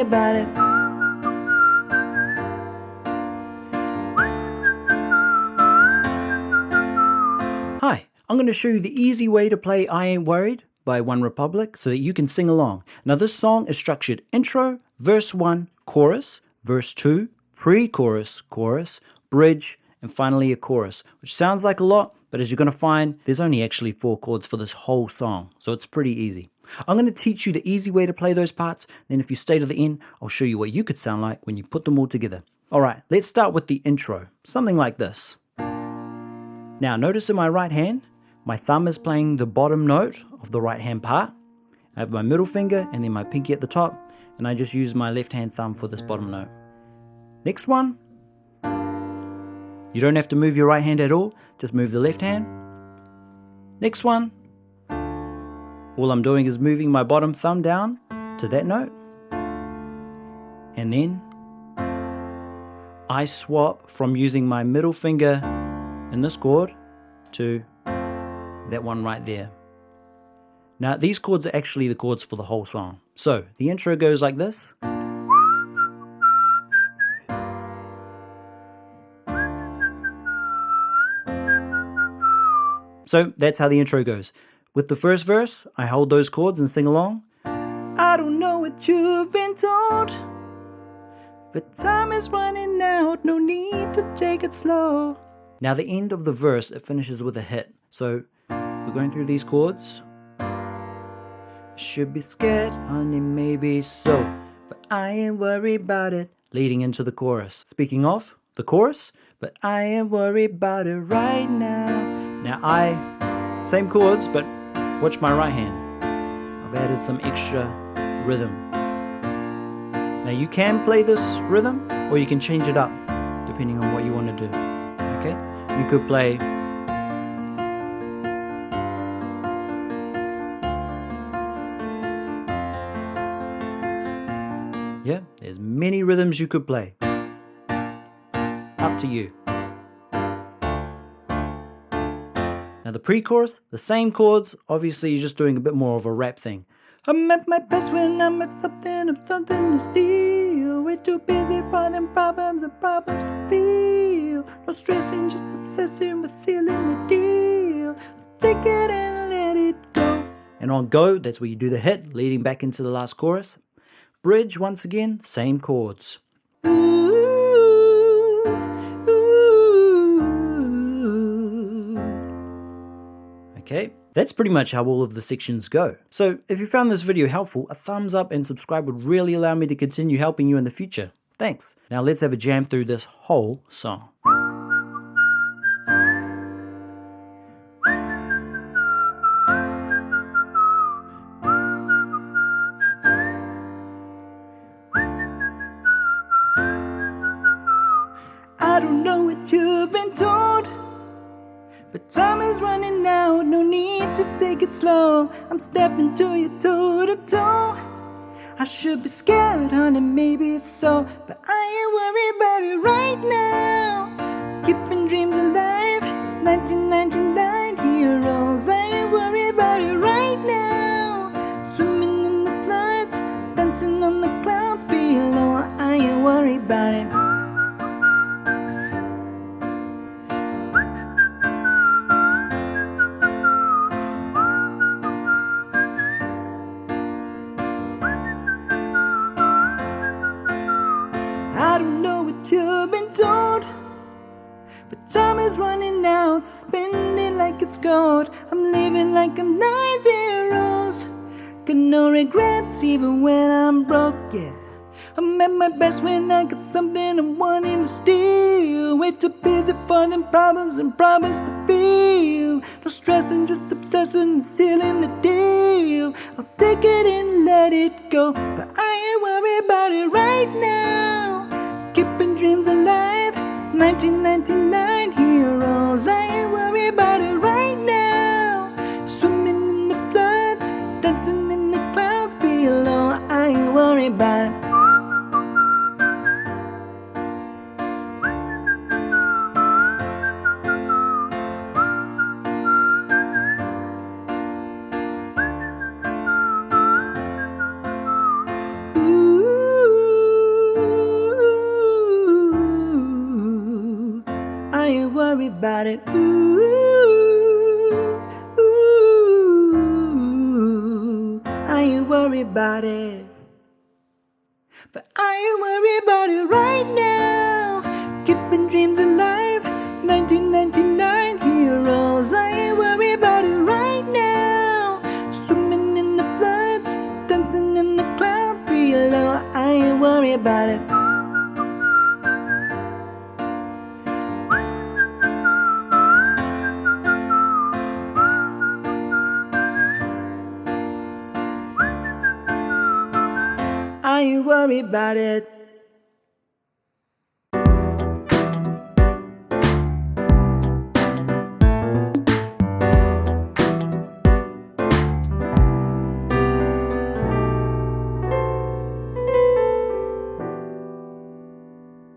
about it. Hi, I'm going to show you the easy way to play I Ain't Worried by OneRepublic so that you can sing along. Now this song is structured intro, verse 1, chorus, verse 2, pre-chorus, chorus, bridge, and finally a chorus, which sounds like a lot, but as you're going to find, there's only actually 4 chords for this whole song, so it's pretty easy. I'm going to teach you the easy way to play those parts, then if you stay to the end, I'll show you what you could sound like when you put them all together. Alright, let's start with the intro, something like this. Now notice in my right hand, my thumb is playing the bottom note of the right hand part. I have my middle finger and then my pinky at the top, and I just use my left hand thumb for this bottom note. Next one, you don't have to move your right hand at all, just move the left hand. Next one, all I'm doing is moving my bottom thumb down to that note. And then I swap from using my middle finger in this chord to that one right there. Now these chords are actually the chords for the whole song. So the intro goes like this. So that's how the intro goes. With the first verse, I hold those chords and sing along. I don't know what you've been told, but time is running out, no need to take it slow. Now the end of the verse, it finishes with a hit. So we're going through these chords. Should be scared, honey, maybe so, but I ain't worried about it. Leading into the chorus. Speaking of the chorus, but I ain't worried about it right now. Now same chords, but watch my right hand. I've added some extra rhythm. Now you can play this rhythm, or you can change it up, depending on what you want to do. Okay? You could play there's many rhythms you could play. Up to you. Now the pre-chorus, the same chords, obviously you're just doing a bit more of a rap thing. I'm at my best when I'm at something to steal. Way too busy for them problems and problems to feel. No stressing, just obsessing with sealing the deal. So take it and let it go. And on go, that's where you do the hit, leading back into the last chorus. Bridge, once again, same chords. Ooh, ooh. Okay, that's pretty much how all of the sections go. So if you found this video helpful, a thumbs up and subscribe would really allow me to continue helping you in the future. Thanks. Now let's have a jam through this whole song. I don't know what you've been told, but time is running out, no need to take it slow. I'm stepping to you toe to toe. I should be scared, honey, maybe so, but I ain't worried about it right now. Keeping dreams alive, 1999 heroes. I ain't worried about it right now. Swimming in the floods, dancing on the clouds below. I ain't worried about it. I don't know what you've been told, but time is running out, so spend it like it's gold. I'm living like I'm 9 zeros. Got no regrets even when I'm broke, yeah. I'm at my best when I got something I'm wanting to steal. Way too busy for them problems and problems to feel. No stressing, just obsessing and sealing the deal. I'll take it and let it go, but I ain't worried about it right now. Keeping dreams alive, 1999 heroes. I ain't worried about it right now. Swimming in the floods, dancing in the clouds below. I ain't worried about it. Ooh. about it. Ooh, ooh, I ain't worried about it. But I ain't worried about it right now. Keeping dreams alive, 1999 heroes. I ain't worried about it right now. Swimming in the floods, dancing in the clouds below. I ain't worried about it. I ain't worried about it.